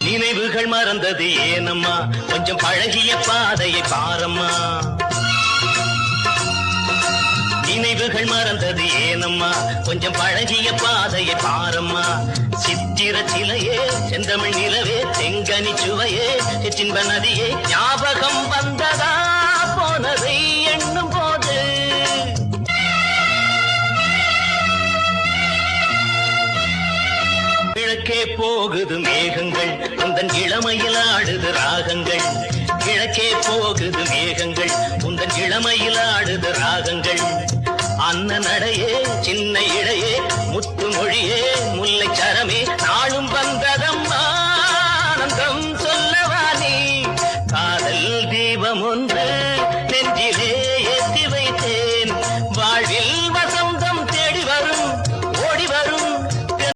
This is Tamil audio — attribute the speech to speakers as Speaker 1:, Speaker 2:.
Speaker 1: நினைவுகள் மறந்தது ஏனம்மா, கொஞ்சம் பழகிய பாதையை பாரம்மா. நினைவுகள் மறந்தது ஏனம்மா, கொஞ்சம் பழகிய பாதையை பாரம்மா. சித்திர சிலையே, செந்தமிழ் நிலவே, செங்கனி சுவையே, சிற்றின்ப நதியே, ஞாபகம் வந்ததா போனதை எண்ணும் போது. கிழக்கே போகுது மேகங்கள், உந்தன் இளமையில் ஆடுது ராகங்கள். கிழக்கே போகுது மேகங்கள், உந்தன் இளமையில் ஆடுது ராகங்கள். அன்ன நடையே, சின்ன இடையே, முத்து மொழியே,